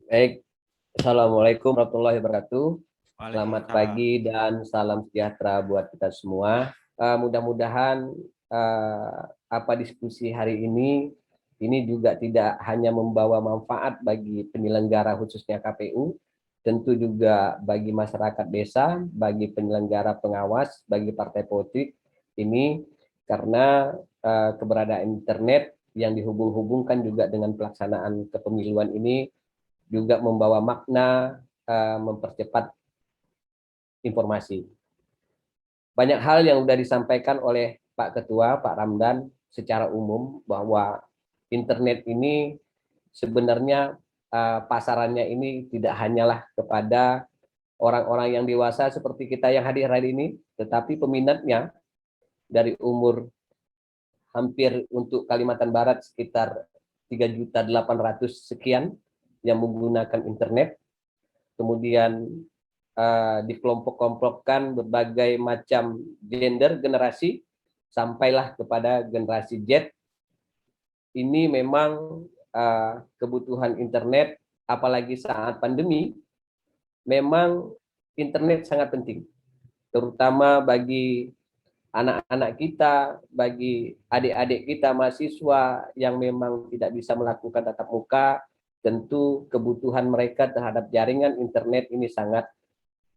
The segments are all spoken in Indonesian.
Baik, Assalamualaikum warahmatullahi wabarakatuh. Selamat Waalaikumsalam. pagi dan salam sejahtera buat kita semua. Mudah-mudahan apa diskusi hari ini juga tidak hanya membawa manfaat bagi penyelenggara khususnya KPU, tentu juga bagi masyarakat desa, bagi penyelenggara pengawas, bagi partai politik ini karena keberadaan internet yang dihubung-hubungkan juga dengan pelaksanaan kepemiluan ini juga membawa makna mempercepat informasi. Banyak hal yang sudah disampaikan oleh Pak Ketua, Pak Ramdan secara umum bahwa internet ini sebenarnya pasarannya ini tidak hanyalah kepada orang-orang yang dewasa seperti kita yang hadir hari ini, tetapi peminatnya dari umur hampir untuk Kalimantan Barat sekitar 3.800.000 sekian yang menggunakan internet, kemudian dikelompok-kelompokkan berbagai macam gender generasi sampailah kepada generasi Z. Ini memang kebutuhan internet apalagi saat pandemi, memang internet sangat penting terutama bagi anak-anak kita, bagi adik-adik kita mahasiswa yang memang tidak bisa melakukan tatap muka, tentu kebutuhan mereka terhadap jaringan internet ini sangat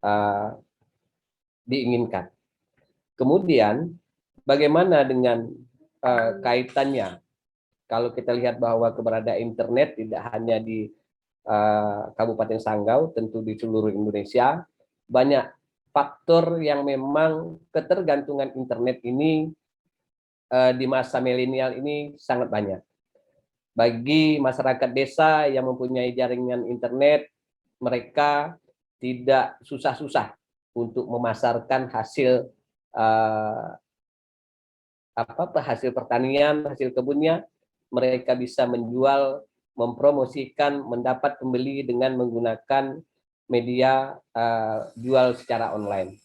uh, diinginkan. Kemudian bagaimana dengan kaitannya kalau kita lihat bahwa keberadaan internet tidak hanya di Kabupaten Sanggau, tentu di seluruh Indonesia, banyak faktor yang memang ketergantungan internet ini di masa milenial ini sangat banyak. Bagi masyarakat desa yang mempunyai jaringan internet, mereka tidak susah-susah untuk memasarkan hasil uh, hasil pertanian, hasil kebunnya, mereka bisa menjual, mempromosikan, mendapat pembeli dengan menggunakan media jual secara online.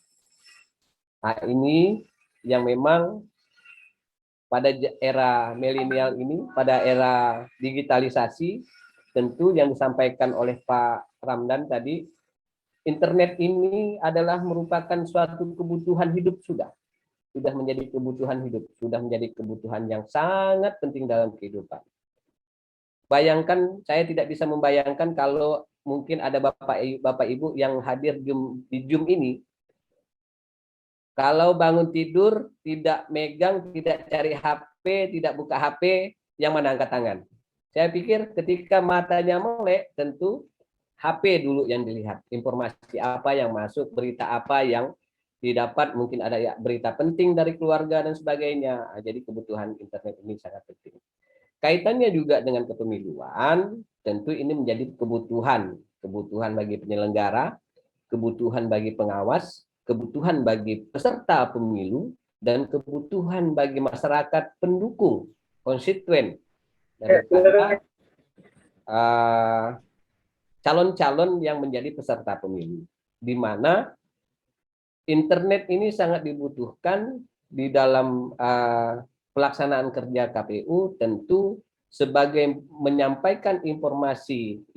Nah, ini yang memang pada era milenial ini, pada era digitalisasi, tentu yang disampaikan oleh Pak Ramdan tadi, internet ini adalah merupakan suatu kebutuhan hidup sudah menjadi kebutuhan hidup, sudah menjadi kebutuhan yang sangat penting dalam kehidupan. Bayangkan, saya tidak bisa membayangkan kalau mungkin ada Bapak Ibu yang hadir di Zoom ini, kalau bangun tidur tidak megang, tidak cari HP, tidak buka HP, yang mana angkat tangan? Saya pikir ketika matanya melek, tentu HP dulu yang dilihat. Informasi apa yang masuk, berita apa yang didapat, mungkin ada ya berita penting dari keluarga dan sebagainya. Jadi kebutuhan internet ini sangat penting. Kaitannya juga dengan kepemiluan, tentu ini menjadi kebutuhan bagi penyelenggara, kebutuhan bagi pengawas, kebutuhan bagi peserta pemilu, dan kebutuhan bagi masyarakat pendukung, konstituen daripada calon-calon yang menjadi peserta pemilu. Di mana internet ini sangat dibutuhkan di dalam pelaksanaan kerja KPU, tentu sebagai menyampaikan informasi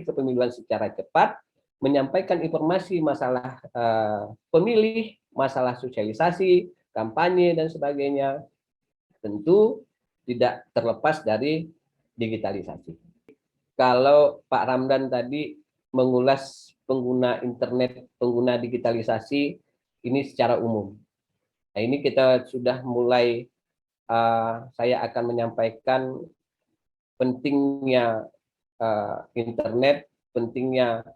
kepemiluan secara cepat, menyampaikan informasi masalah pemilih, masalah sosialisasi, kampanye dan sebagainya, tentu tidak terlepas dari digitalisasi. Kalau Pak Ramdan tadi mengulas pengguna internet, pengguna digitalisasi ini secara umum. Nah, ini kita sudah mulai, saya akan menyampaikan pentingnya internet, pentingnya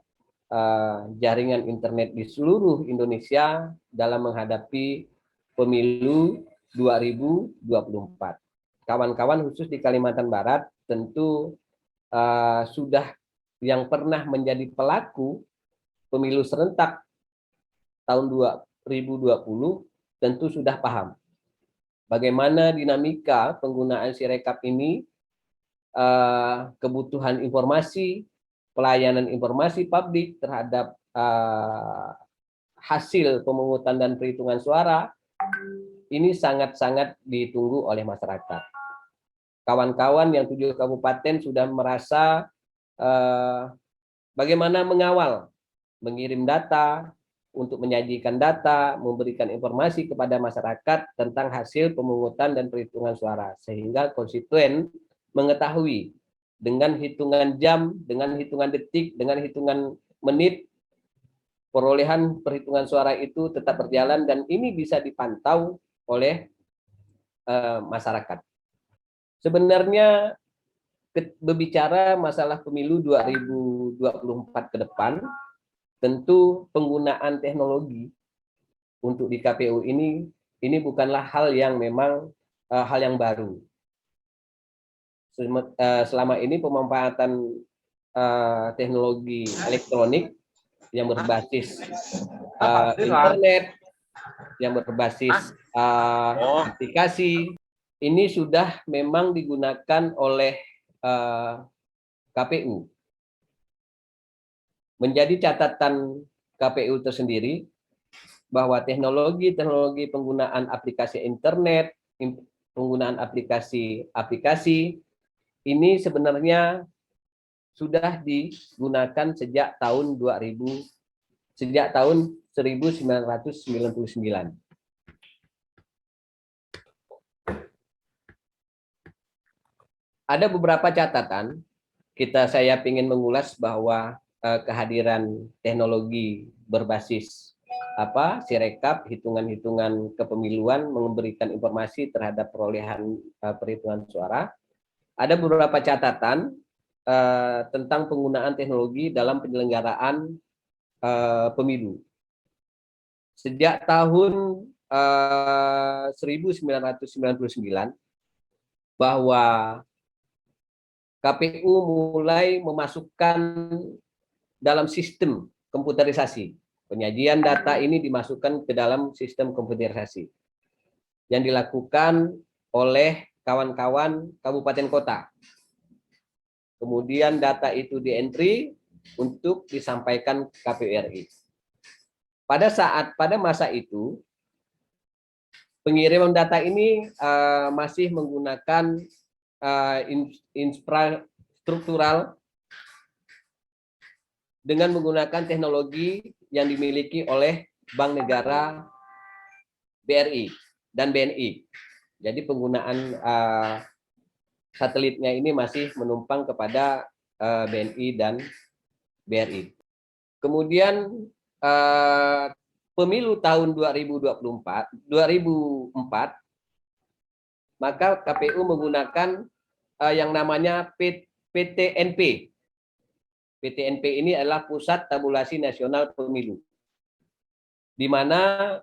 jaringan internet di seluruh Indonesia dalam menghadapi pemilu 2024. Kawan-kawan khusus di Kalimantan Barat tentu sudah yang pernah menjadi pelaku pemilu serentak tahun 2020 tentu sudah paham bagaimana dinamika penggunaan Sirekap ini, kebutuhan informasi, pelayanan informasi publik terhadap hasil pemungutan dan perhitungan suara ini sangat-sangat ditunggu oleh masyarakat. Kawan-kawan yang 7 kabupaten sudah merasa bagaimana mengawal, mengirim data, untuk menyajikan data, memberikan informasi kepada masyarakat tentang hasil pemungutan dan perhitungan suara, sehingga konstituen mengetahui dengan hitungan jam, dengan hitungan detik, dengan hitungan menit, perolehan perhitungan suara itu tetap berjalan dan ini bisa dipantau oleh masyarakat. Sebenarnya berbicara masalah pemilu 2024 ke depan, tentu penggunaan teknologi untuk di KPU ini bukanlah hal yang memang hal yang baru. Selama ini pemanfaatan teknologi elektronik yang berbasis internet, yang berbasis aplikasi, ini sudah memang digunakan oleh KPU. Menjadi catatan KPU tersendiri bahwa teknologi penggunaan aplikasi internet, penggunaan aplikasi ini sebenarnya sudah digunakan sejak tahun 1999. Ada beberapa catatan, saya ingin mengulas bahwa kehadiran teknologi berbasis Sirekap, hitungan-hitungan kepemiluan, memberikan informasi terhadap perolehan perhitungan suara. Ada beberapa catatan tentang penggunaan teknologi dalam penyelenggaraan pemilu. Sejak tahun 1999 bahwa KPU mulai memasukkan dalam sistem komputerisasi. Penyajian data ini dimasukkan ke dalam sistem komputerisasi yang dilakukan oleh kawan-kawan kabupaten kota. Kemudian data itu di-entry untuk disampaikan ke KPU RI. Pada masa itu, pengiriman data ini masih menggunakan infrastruktural dengan menggunakan teknologi yang dimiliki oleh Bank Negara, BRI, dan BNI. Jadi penggunaan satelitnya ini masih menumpang kepada BNI dan BRI. Kemudian pemilu tahun 2004, maka KPU menggunakan yang namanya PTNP. PTNP ini adalah Pusat Tabulasi Nasional Pemilu, di mana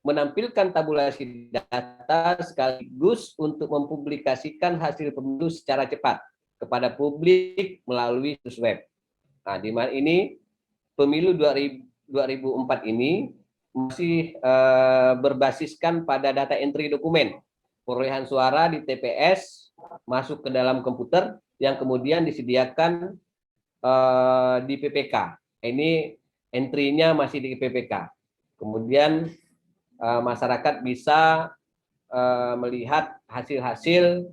menampilkan tabulasi data sekaligus untuk mempublikasikan hasil pemilu secara cepat kepada publik melalui situs web. Nah, di mana ini pemilu 2004 ini masih berbasiskan pada data entry dokumen, perolehan suara di TPS masuk ke dalam komputer yang kemudian disediakan di PPK. Ini entry-nya masih di PPK. Kemudian masyarakat bisa melihat hasil-hasil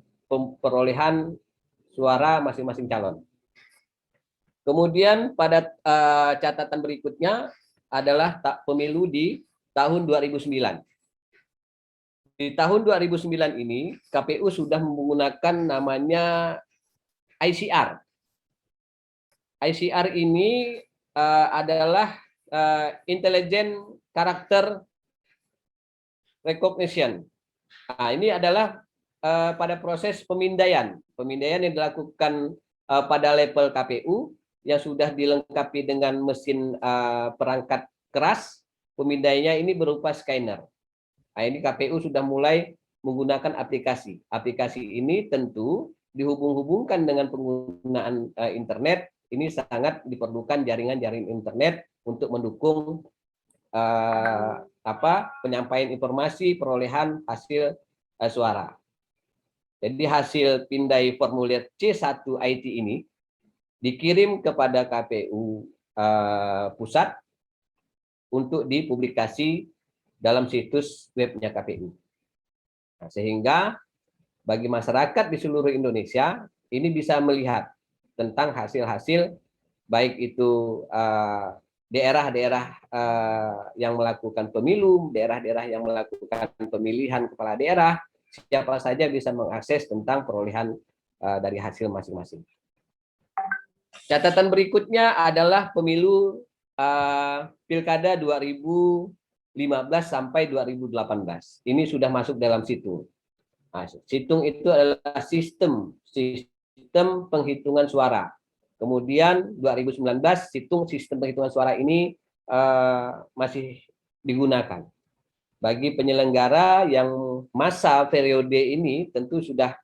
perolehan suara masing-masing calon. Kemudian pada catatan berikutnya adalah pemilu di tahun 2009. Di tahun 2009 ini KPU sudah menggunakan namanya ICR. ICR ini adalah Intelligent Character Recognition. Nah, ini adalah pada proses pemindaian yang dilakukan pada level KPU yang sudah dilengkapi dengan mesin perangkat keras. Pemindaiannya ini berupa scanner. Nah, ini KPU sudah mulai menggunakan aplikasi. Aplikasi ini tentu dihubung-hubungkan dengan penggunaan internet. Ini sangat diperlukan jaringan-jaringan internet untuk mendukung penyampaian informasi perolehan hasil suara. Jadi hasil pindai formulir C1 IT ini dikirim kepada KPU pusat untuk dipublikasi dalam situs webnya KPU. Nah, sehingga bagi masyarakat di seluruh Indonesia ini bisa melihat tentang hasil-hasil baik itu daerah-daerah yang melakukan pemilu, daerah-daerah yang melakukan pemilihan kepala daerah, siapa saja bisa mengakses tentang perolehan dari hasil masing-masing. Catatan berikutnya adalah pemilu Pilkada 2015 sampai 2018. Ini sudah masuk dalam situng. Nah, situng itu adalah sistem penghitungan suara. Kemudian 2019 situng sistem penghitungan suara ini masih digunakan. Bagi penyelenggara yang masa periode ini tentu sudah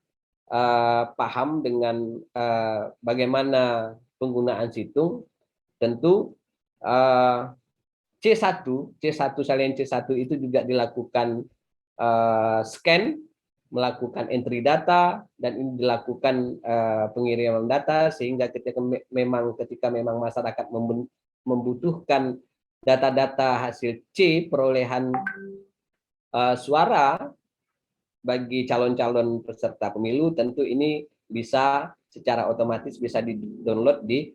paham dengan bagaimana penggunaan situng. Tentu C1 salian C1 itu juga dilakukan scan, melakukan entry data, dan ini dilakukan pengiriman data, sehingga ketika memang masyarakat membutuhkan data-data hasil C perolehan suara bagi calon-calon peserta pemilu, tentu ini bisa secara otomatis bisa di-download di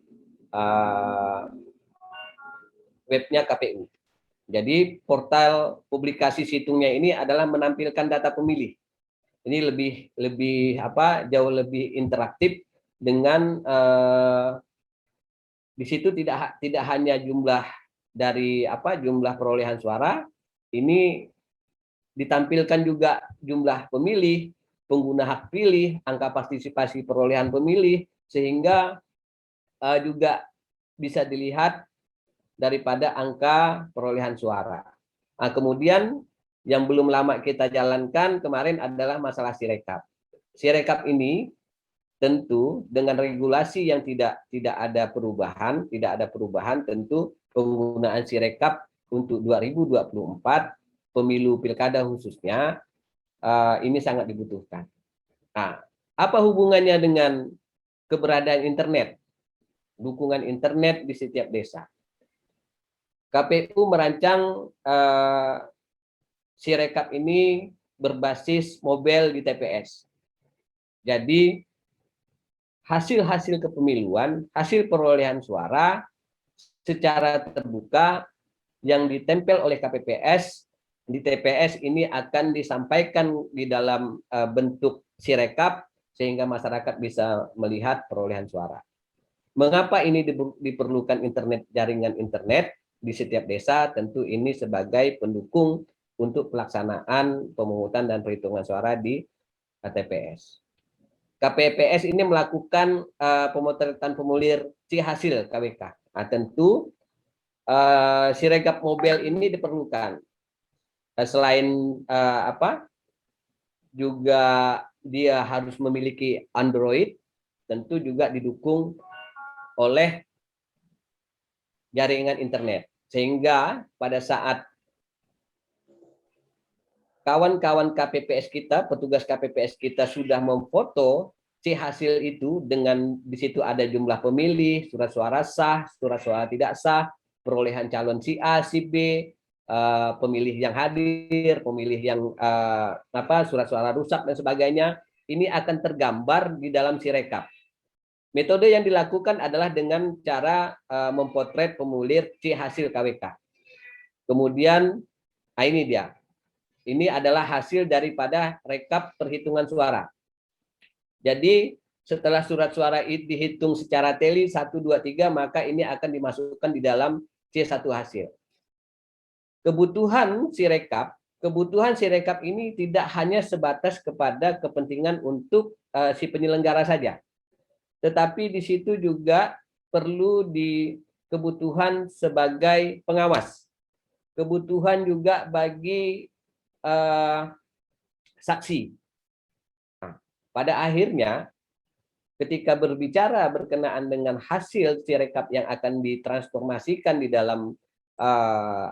webnya KPU. Jadi portal publikasi situngnya ini adalah menampilkan data pemilih. Ini jauh lebih interaktif dengan di situ tidak hanya jumlah dari jumlah perolehan suara, ini ditampilkan juga jumlah pemilih, pengguna hak pilih, angka partisipasi perolehan pemilih, sehingga juga bisa dilihat daripada angka perolehan suara. Nah, kemudian yang belum lama kita jalankan kemarin adalah masalah Sirekap. Sirekap ini tentu dengan regulasi yang tidak ada perubahan, tentu penggunaan Sirekap untuk 2024 pemilu pilkada khususnya ini sangat dibutuhkan. Nah, apa hubungannya dengan keberadaan internet, dukungan internet di setiap desa? KPU merancang Sirekap ini berbasis mobile di TPS. Jadi hasil kepemiluan, hasil perolehan suara secara terbuka yang ditempel oleh KPPS di TPS ini akan disampaikan di dalam bentuk Sirekap sehingga masyarakat bisa melihat perolehan suara. Mengapa ini diperlukan jaringan internet di setiap desa? Tentu ini sebagai pendukung untuk pelaksanaan pemungutan dan perhitungan suara di TPS. KPPS ini melakukan pemotretan formulir C hasil KWK. Nah, tentu Sirekap mobile ini diperlukan. Selain juga dia harus memiliki Android, tentu juga didukung oleh jaringan internet, sehingga pada saat kawan-kawan KPPS kita, petugas KPPS kita sudah memfoto C hasil itu dengan di situ ada jumlah pemilih, surat suara sah, surat suara tidak sah, perolehan calon si A, si B, pemilih yang hadir, pemilih yang surat suara rusak dan sebagainya, ini akan tergambar di dalam Sirekap. Metode yang dilakukan adalah dengan cara mempotret formulir C hasil KWK. Kemudian ini dia. Ini adalah hasil daripada rekap perhitungan suara. Jadi setelah surat suara dihitung secara teli 1, 2, 3, maka ini akan dimasukkan di dalam C1 hasil. Kebutuhan Sirekap ini tidak hanya sebatas kepada kepentingan untuk si penyelenggara saja, tetapi di situ juga perlu kebutuhan sebagai pengawas, kebutuhan juga bagi saksi. Nah, pada akhirnya ketika berbicara berkenaan dengan hasil Sirekap yang akan ditransformasikan di dalam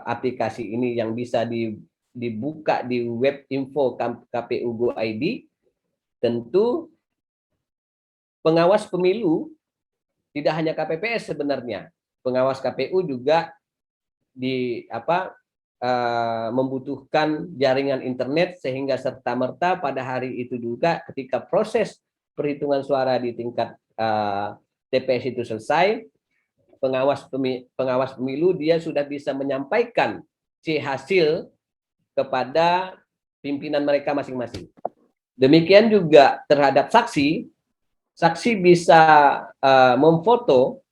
aplikasi ini yang bisa dibuka di web info KPU Go ID, tentu pengawas pemilu tidak hanya KPPS sebenarnya, pengawas KPU juga membutuhkan jaringan internet sehingga serta-merta pada hari itu juga ketika proses perhitungan suara di tingkat TPS itu selesai, pengawas pemilu dia sudah bisa menyampaikan hasil kepada pimpinan mereka masing-masing. Demikian juga terhadap saksi, saksi bisa memfoto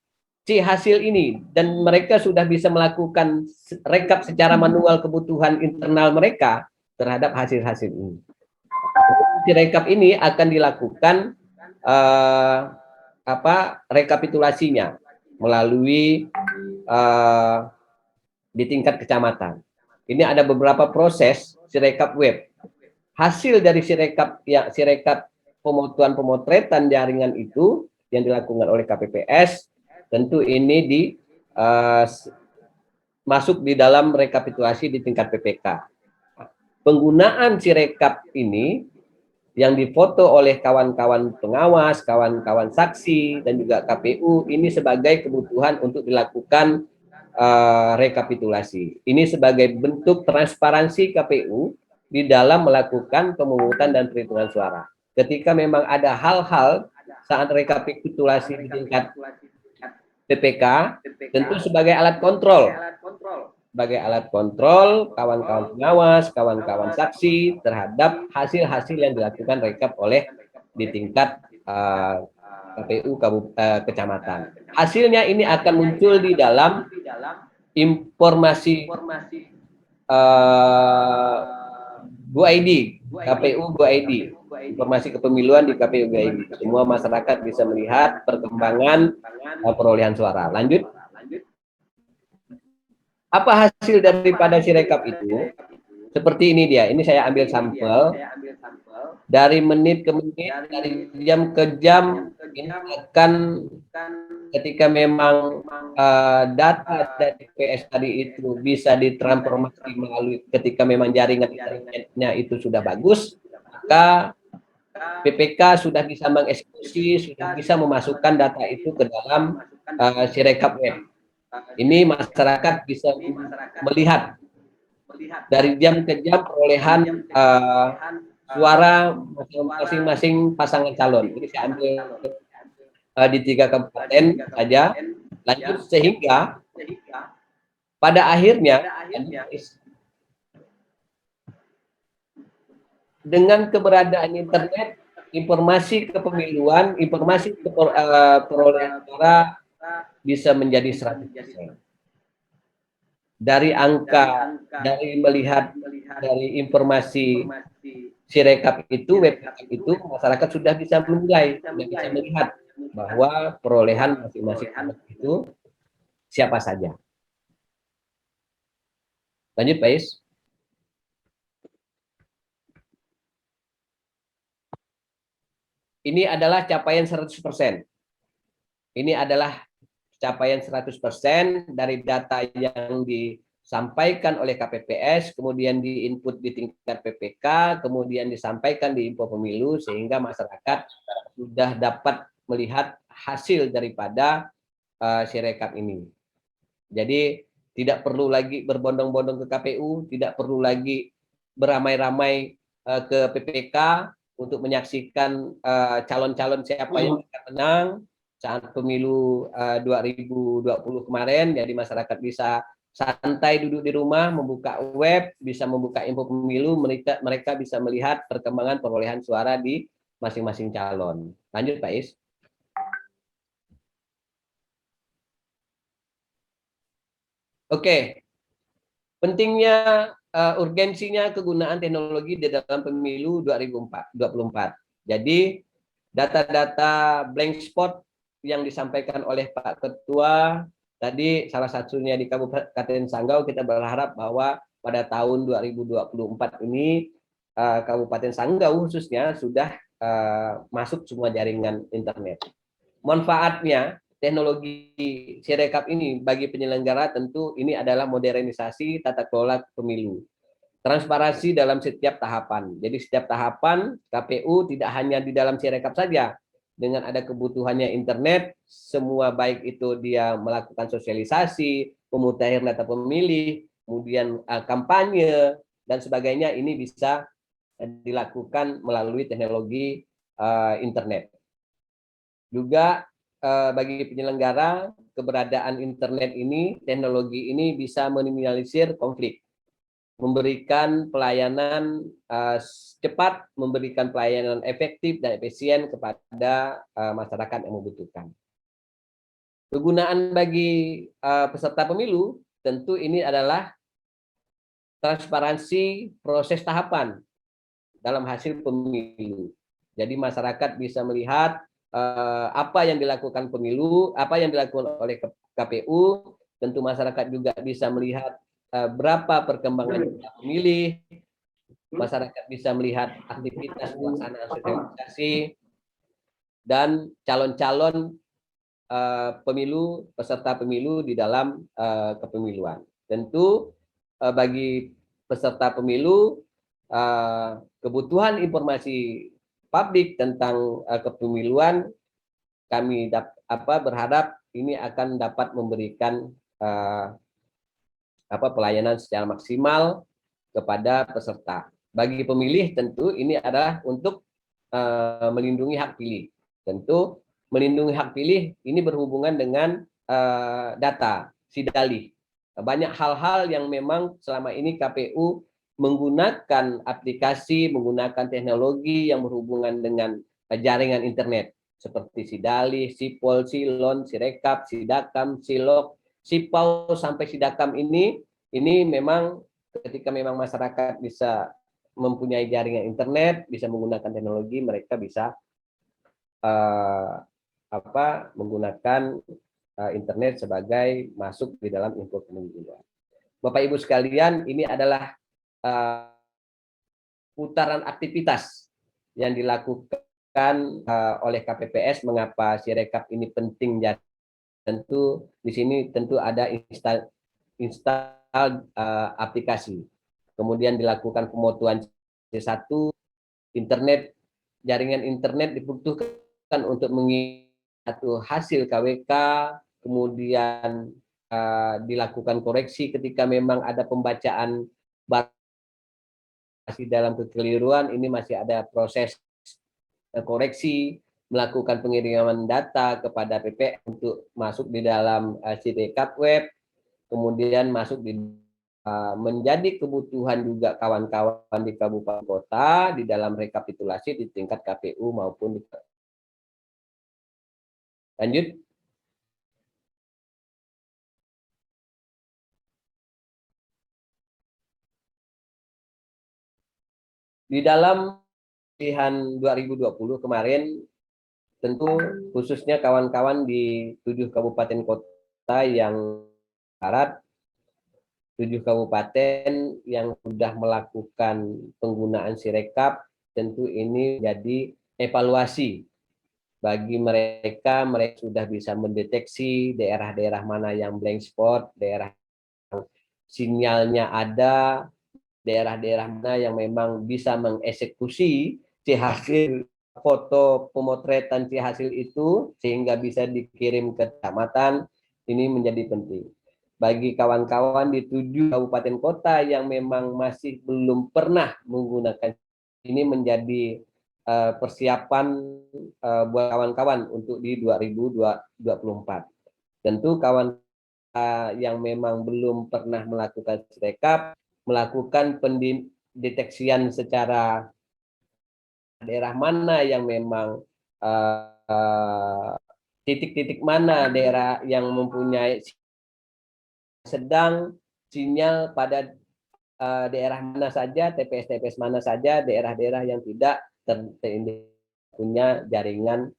hasil ini dan mereka sudah bisa melakukan rekap secara manual kebutuhan internal mereka terhadap hasil-hasil ini. Rekap ini akan dilakukan rekapitulasinya melalui di tingkat kecamatan. Ini ada beberapa proses sirekap web. Hasil dari sirekap pemotuan pemotretan jaringan itu yang dilakukan oleh KPPS tentu ini masuk di dalam rekapitulasi di tingkat PPK. Penggunaan sirekap ini yang difoto oleh kawan-kawan pengawas, kawan-kawan saksi, dan juga KPU ini sebagai kebutuhan untuk dilakukan rekapitulasi. Ini sebagai bentuk transparansi KPU di dalam melakukan pemungutan dan perhitungan suara. Ketika memang ada hal-hal saat rekapitulasi di tingkat PPK, tentu sebagai alat kontrol. Sebagai alat kontrol kawan-kawan pengawas, kawan-kawan saksi terhadap hasil-hasil yang dilakukan rekap oleh di tingkat KPU kecamatan. Hasilnya ini akan muncul di dalam informasi GoID, KPU GoID, informasi kepemiluan di KPU GoID. Semua masyarakat bisa melihat perkembangan perolehan suara. Lanjut. Apa hasil daripada sirekap itu? Seperti ini dia. Ini saya ambil sampel dari menit ke menit, dari jam ke jam. Ini akan ketika memang data dari PS tadi itu bisa ditransformasi melalui ketika memang jaringan internetnya itu sudah bagus, maka PPK sudah bisa mengeksekusi, sudah bisa memasukkan data itu ke dalam sirekap web. Ini masyarakat bisa melihat dari jam ke jam perolehan suara masing-masing pasangan calon. Ini saya ambil di 3 kabupaten saja. Lanjut sehingga pada akhirnya dengan keberadaan internet, informasi kepemiluan, informasi perolehan suara bisa menjadi 100%. Dari angka, dari melihat dari informasi sirekap itu, web itu, masyarakat sudah bisa menilai, sudah bisa melihat bahwa perolehan masing-masing anak itu siapa saja. Lanjut, Pak Is. Ini adalah capaian 100%. Ini adalah capaian 100% dari data yang disampaikan oleh KPPS, kemudian diinput di tingkat PPK, kemudian disampaikan di info pemilu, sehingga masyarakat sudah dapat melihat hasil daripada sirekap ini. Jadi tidak perlu lagi berbondong-bondong ke KPU, tidak perlu lagi beramai-ramai ke PPK untuk menyaksikan calon-calon siapa yang akan menang saat pemilu 2020 kemarin. Jadi masyarakat bisa santai duduk di rumah, membuka web, bisa membuka info pemilu, mereka bisa melihat perkembangan perolehan suara di masing-masing calon. Lanjut, Pak Is. Oke, pentingnya urgensinya kegunaan teknologi di dalam pemilu 2024. Jadi data-data blank spot yang disampaikan oleh Pak Ketua tadi, salah satunya di Kabupaten Sanggau, kita berharap bahwa pada tahun 2024 ini Kabupaten Sanggau khususnya sudah masuk semua jaringan internet. Manfaatnya teknologi sirekap ini bagi penyelenggara tentu ini adalah modernisasi tata kelola pemilu. Transparansi dalam setiap tahapan. Jadi setiap tahapan KPU tidak hanya di dalam sirekap saja. Dengan ada kebutuhannya internet, semua baik itu dia melakukan sosialisasi, pemutahiran data pemilih, kemudian kampanye, dan sebagainya, ini bisa dilakukan melalui teknologi internet. Juga bagi penyelenggara keberadaan internet ini, teknologi ini bisa meminimalisir konflik, memberikan pelayanan cepat, memberikan pelayanan efektif dan efisien kepada masyarakat yang membutuhkan. Kegunaan bagi peserta pemilu tentu ini adalah transparansi proses tahapan dalam hasil pemilu. Jadi masyarakat bisa melihat apa yang dilakukan pemilu, apa yang dilakukan oleh KPU. Tentu masyarakat juga bisa melihat berapa perkembangan pemilih. Masyarakat bisa melihat aktivitas pelaksanaan sosialisasi dan calon-calon pemilu, peserta pemilu di dalam kepemiluan. Tentu bagi peserta pemilu, kebutuhan informasi publik tentang kepemiluan, kami berharap ini akan dapat memberikan pelayanan secara maksimal kepada peserta. Bagi pemilih tentu ini adalah untuk melindungi hak pilih. Tentu melindungi hak pilih ini berhubungan dengan data, sidalih. Banyak hal-hal yang memang selama ini KPU menggunakan aplikasi, menggunakan teknologi yang berhubungan dengan jaringan internet seperti Sidalih, Sipol, Silon, Sirekap, Sidakam, Silok, Sipau sampai Sidakam ini memang ketika memang masyarakat bisa mempunyai jaringan internet, bisa menggunakan teknologi, mereka bisa menggunakan internet sebagai masuk di dalam info pemilihan. Bapak Ibu sekalian, ini adalah putaran aktivitas yang dilakukan oleh KPPS. Mengapa Sirekap ini penting? Tentu di sini tentu ada install aplikasi. Kemudian dilakukan pemotuan C1, internet, jaringan internet dibutuhkan untuk mengingat hasil KWK, kemudian dilakukan koreksi ketika memang ada pembacaan masih dalam kekeliruan, ini masih ada proses koreksi, melakukan pengiriman data kepada PP untuk masuk di dalam Sirekap web, kemudian masuk di menjadi kebutuhan juga kawan-kawan di kabupaten kota di dalam rekapitulasi di tingkat KPU maupun di lanjut. Di dalam pilihan 2020 kemarin, tentu khususnya kawan-kawan di 7 kabupaten kota yang barat, 7 kabupaten yang sudah melakukan penggunaan Sirekap, tentu ini jadi evaluasi bagi mereka sudah bisa mendeteksi daerah-daerah mana yang blank spot, daerah sinyalnya ada, daerah-daerah mana yang memang bisa mengeksekusi hasil foto pemotretan hasil itu sehingga bisa dikirim ke kecamatan. Ini menjadi penting bagi kawan-kawan di 7 kabupaten kota yang memang masih belum pernah menggunakan ini, menjadi persiapan buat kawan-kawan untuk di 2024. Tentu kawan yang memang belum pernah melakukan Sirekap, melakukan pendeteksian secara daerah mana yang memang titik-titik mana daerah yang mempunyai sedang sinyal pada daerah mana saja, TPS-TPS mana saja, daerah-daerah yang tidak punya jaringan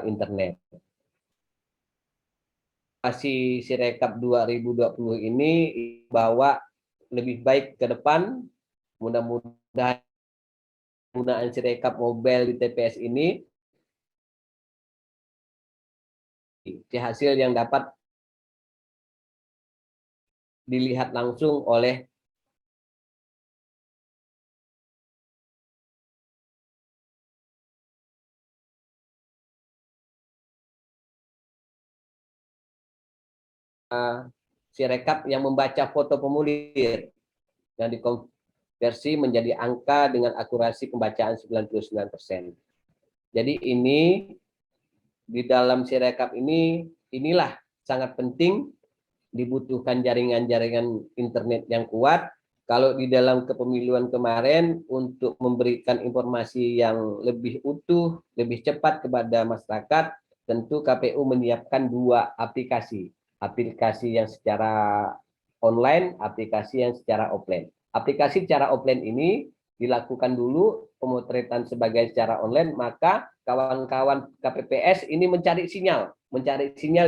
internet. Masih Sirekap 2020 ini bahwa lebih baik ke depan, mudah-mudahan penggunaan Sirekap mobile di TPS ini hasil yang dapat dilihat langsung oleh Sirekap yang membaca foto formulir yang dikonversi menjadi angka dengan akurasi pembacaan 99%. Jadi ini di dalam Sirekap ini, inilah sangat penting, dibutuhkan jaringan-jaringan internet yang kuat. Kalau di dalam kepemiluan kemarin untuk memberikan informasi yang lebih utuh, lebih cepat kepada masyarakat, tentu KPU menyiapkan dua aplikasi. Aplikasi yang secara online, aplikasi yang secara offline. Aplikasi secara offline ini dilakukan dulu pemotretan sebagai secara online, maka kawan-kawan KPPS ini mencari sinyal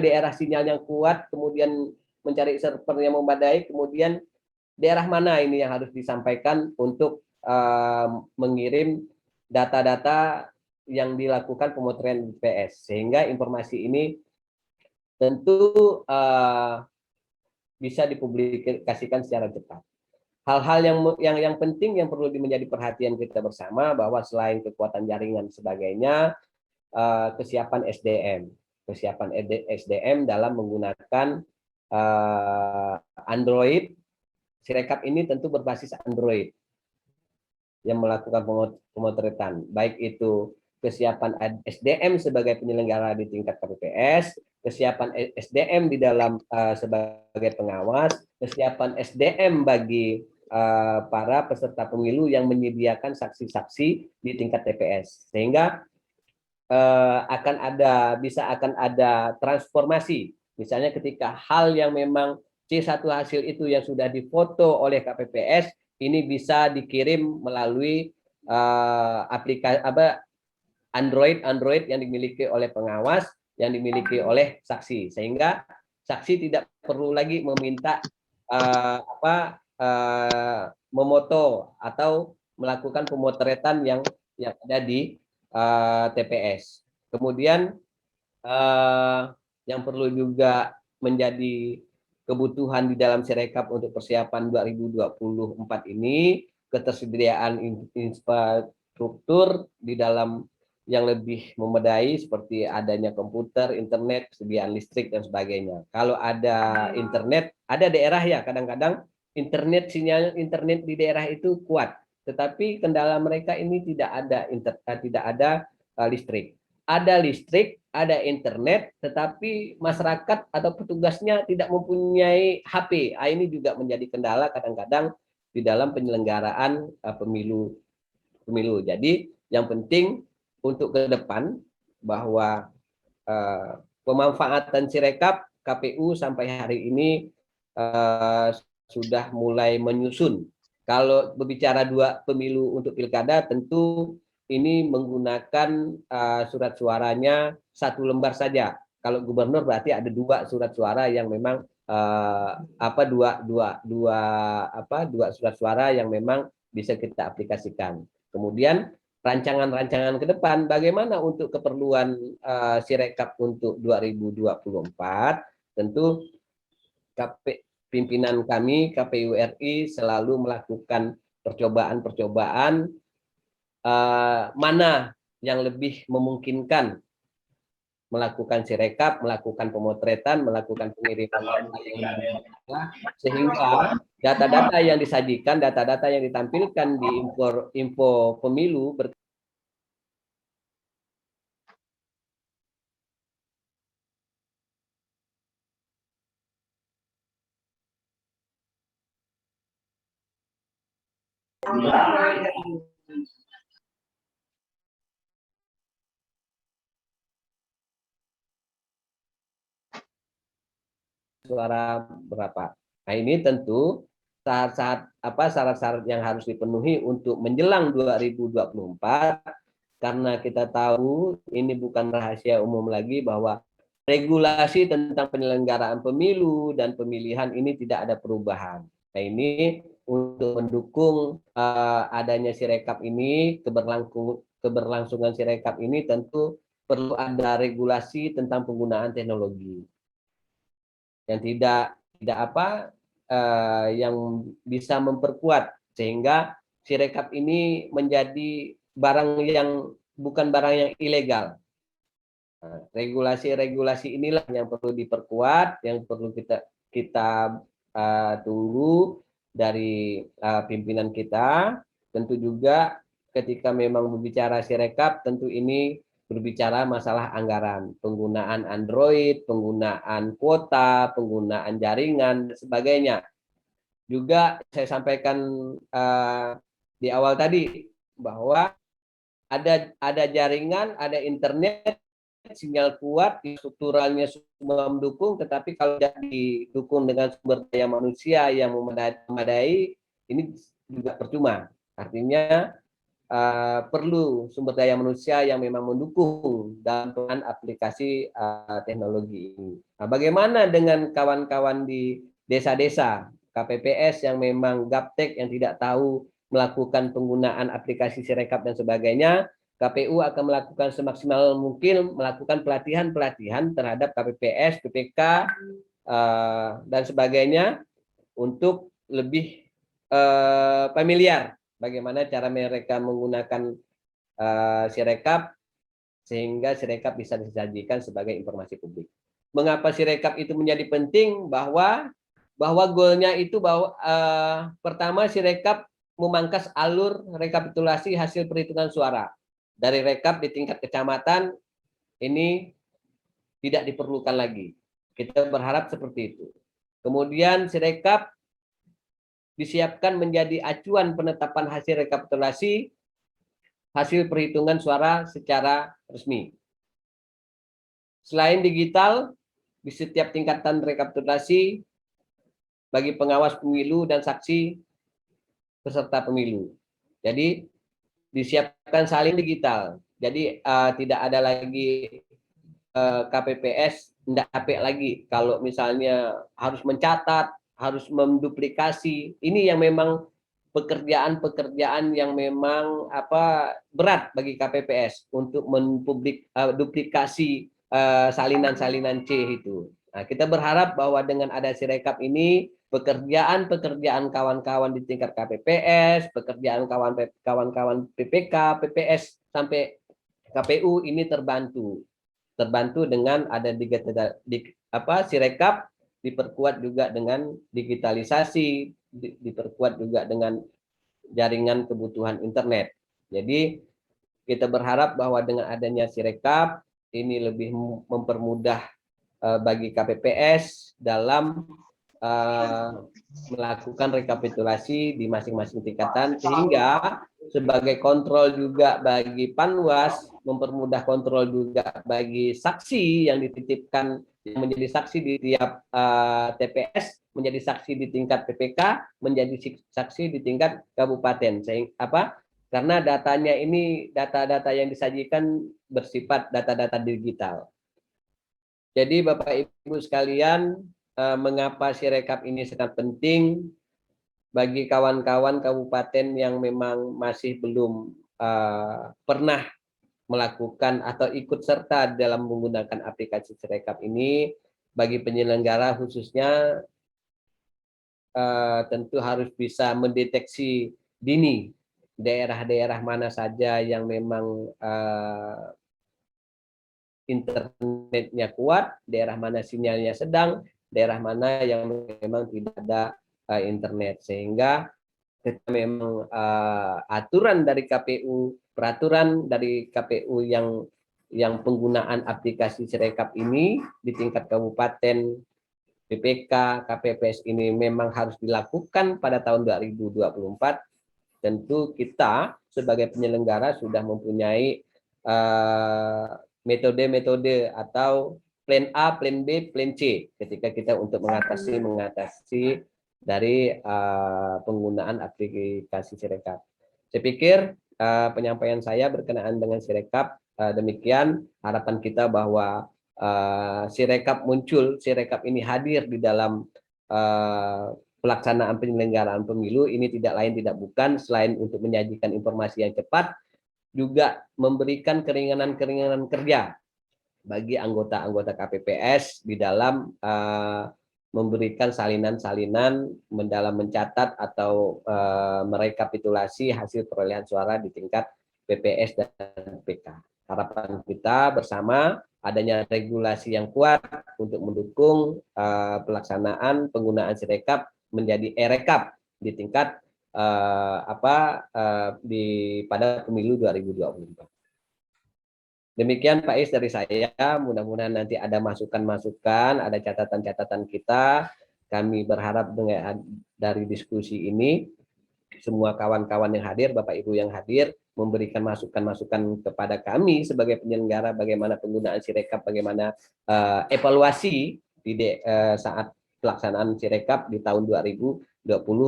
daerah sinyal yang kuat, kemudian mencari server yang memadai, kemudian daerah mana ini yang harus disampaikan untuk mengirim data-data yang dilakukan pemotretan PS, sehingga informasi ini tentu bisa dipublikasikan secara cepat. Hal-hal yang penting yang perlu menjadi perhatian kita bersama, bahwa selain kekuatan jaringan sebagainya, kesiapan SDM dalam menggunakan Android. Sirekap ini tentu berbasis Android yang melakukan pemotretan, baik itu kesiapan SDM sebagai penyelenggara di tingkat KPPS, kesiapan SDM di dalam sebagai pengawas, kesiapan SDM bagi para peserta pemilu yang menyediakan saksi-saksi di tingkat TPS, sehingga akan ada transformasi. Misalnya ketika hal yang memang C1 hasil itu yang sudah difoto oleh KPPS ini bisa dikirim melalui aplikasi Android yang dimiliki oleh pengawas, yang dimiliki oleh saksi, sehingga saksi tidak perlu lagi meminta memoto atau melakukan pemotretan yang ada di TPS. Kemudian yang perlu juga menjadi kebutuhan di dalam Sirekap untuk persiapan 2024 ini, ketersediaan infrastruktur di dalam yang lebih memadai, seperti adanya komputer, internet, kesediaan listrik dan sebagainya. Kalau ada internet, ada daerah ya kadang-kadang sinyal internet di daerah itu kuat, tetapi kendala mereka ini tidak ada listrik. Ada listrik, ada internet, tetapi masyarakat atau petugasnya tidak mempunyai HP. Ini juga menjadi kendala kadang-kadang di dalam penyelenggaraan pemilu. Jadi yang penting untuk ke depan bahwa pemanfaatan Sirekap KPU sampai hari ini sudah mulai menyusun. Kalau berbicara dua pemilu untuk pilkada, tentu ini menggunakan surat suaranya satu lembar saja. Kalau gubernur berarti ada dua surat suara yang memang dua surat suara yang memang bisa kita aplikasikan. Kemudian rancangan-rancangan ke depan bagaimana untuk keperluan Sirekap untuk 2024, tentu pimpinan kami KPU RI selalu melakukan percobaan-percobaan mana yang lebih memungkinkan melakukan Sirekap, melakukan pemotretan, melakukan pengiriman data, sehingga data-data yang disajikan, data-data yang ditampilkan di info pemilu suara berapa. Nah, ini tentu syarat-syarat yang harus dipenuhi untuk menjelang 2024, karena kita tahu ini bukan rahasia umum lagi bahwa regulasi tentang penyelenggaraan pemilu dan pemilihan ini tidak ada perubahan. Nah, ini untuk mendukung adanya Sirekap ini, keberlangsungan Sirekap ini tentu perlu ada regulasi tentang penggunaan teknologi yang yang bisa memperkuat, sehingga Sirekap ini menjadi barang yang bukan barang yang ilegal. Regulasi-regulasi inilah yang perlu diperkuat, yang perlu kita tunggu dari pimpinan kita. Tentu juga ketika memang berbicara Sirekap, tentu ini berbicara masalah anggaran, penggunaan Android, penggunaan kuota, penggunaan jaringan, dan sebagainya. Juga saya sampaikan di awal tadi bahwa ada jaringan, ada internet, sinyal kuat, strukturalnya semua mendukung, tetapi kalau tidak didukung dengan sumber daya manusia yang memadai, ini juga percuma. Artinya perlu sumber daya manusia yang memang mendukung dalam penggunaan aplikasi teknologi ini. Nah, bagaimana dengan kawan-kawan di desa-desa, KPPS yang memang gaptek, yang tidak tahu melakukan penggunaan aplikasi Sirekap dan sebagainya? KPU akan melakukan semaksimal mungkin melakukan pelatihan-pelatihan terhadap KPPS, PPK, dan sebagainya untuk lebih familiar bagaimana cara mereka menggunakan Sirekap sehingga Sirekap bisa disajikan sebagai informasi publik. Mengapa Sirekap itu menjadi penting? Bahwa goalnya itu bahwa pertama Sirekap memangkas alur rekapitulasi hasil perhitungan suara. Dari rekap di tingkat kecamatan ini tidak diperlukan lagi. Kita berharap seperti itu. Kemudian Sirekap disiapkan menjadi acuan penetapan hasil rekapitulasi hasil perhitungan suara secara resmi. Selain digital, di setiap tingkatan rekapitulasi bagi pengawas pemilu dan saksi peserta pemilu. Jadi disiapkan salin digital. Jadi tidak ada lagi KPPS tidak capek lagi kalau misalnya harus mencatat, harus menduplikasi. Ini yang memang pekerjaan-pekerjaan yang memang berat bagi KPPS untuk duplikasi salinan-salinan C itu. Nah, kita berharap bahwa dengan ada Sirekap ini pekerjaan-pekerjaan kawan-kawan di tingkat KPPS, pekerjaan kawan-kawan PPK, PPS sampai KPU ini terbantu dengan ada Sirekap, diperkuat juga dengan digitalisasi, diperkuat juga dengan jaringan kebutuhan internet. Jadi kita berharap bahwa dengan adanya Sirekap ini lebih mempermudah bagi KPPS dalam melakukan rekapitulasi di masing-masing tingkatan, sehingga sebagai kontrol juga bagi Panwas, mempermudah kontrol juga bagi saksi yang dititipkan menjadi saksi di tiap TPS, menjadi saksi di tingkat PPK, menjadi saksi di tingkat kabupaten. Karena datanya ini data-data yang disajikan bersifat data-data digital. Jadi Bapak Ibu sekalian, mengapa Sirekap ini sangat penting bagi kawan-kawan kabupaten yang memang masih belum pernah melakukan atau ikut serta dalam menggunakan aplikasi Sirekap ini. Bagi penyelenggara khususnya tentu harus bisa mendeteksi dini daerah-daerah mana saja yang memang internetnya kuat, daerah mana sinyalnya sedang, daerah mana yang memang tidak ada internet, sehingga kita memang aturan dari KPU, peraturan dari KPU yang penggunaan aplikasi Sirekap ini di tingkat kabupaten, PPK, KPPS ini memang harus dilakukan pada tahun 2024. Tentu kita sebagai penyelenggara sudah mempunyai metode-metode atau plan A, plan B, plan C ketika kita untuk mengatasi dari penggunaan aplikasi Sirekap. Saya pikir penyampaian saya berkenaan dengan Sirekap demikian. Harapan kita bahwa Sirekap muncul, Sirekap ini hadir di dalam pelaksanaan penyelenggaraan pemilu ini tidak lain tidak bukan selain untuk menyajikan informasi yang cepat, juga memberikan keringanan-keringanan kerja bagi anggota-anggota KPPS di dalam memberikan salinan-salinan dalam mencatat atau merekapitulasi hasil perolehan suara di tingkat PPS dan PK. Harapan kita bersama adanya regulasi yang kuat untuk mendukung pelaksanaan penggunaan Sirekap menjadi e-rekap di tingkat pada pemilu 2024. Demikian Pak Is dari saya, mudah-mudahan nanti ada masukan-masukan, ada catatan-catatan kita. Kami berharap dengan dari diskusi ini, semua kawan-kawan yang hadir, Bapak Ibu yang hadir, memberikan masukan-masukan kepada kami sebagai penyelenggara bagaimana penggunaan Sirekap, bagaimana evaluasi saat pelaksanaan Sirekap di tahun 2020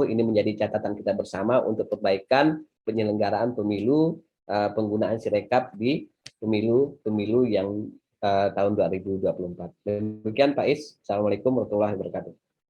ini menjadi catatan kita bersama untuk perbaikan penyelenggaraan pemilu, penggunaan Sirekap di pemilu-pemilu yang tahun 2024. Demikian Pak Is. Assalamualaikum warahmatullahi wabarakatuh.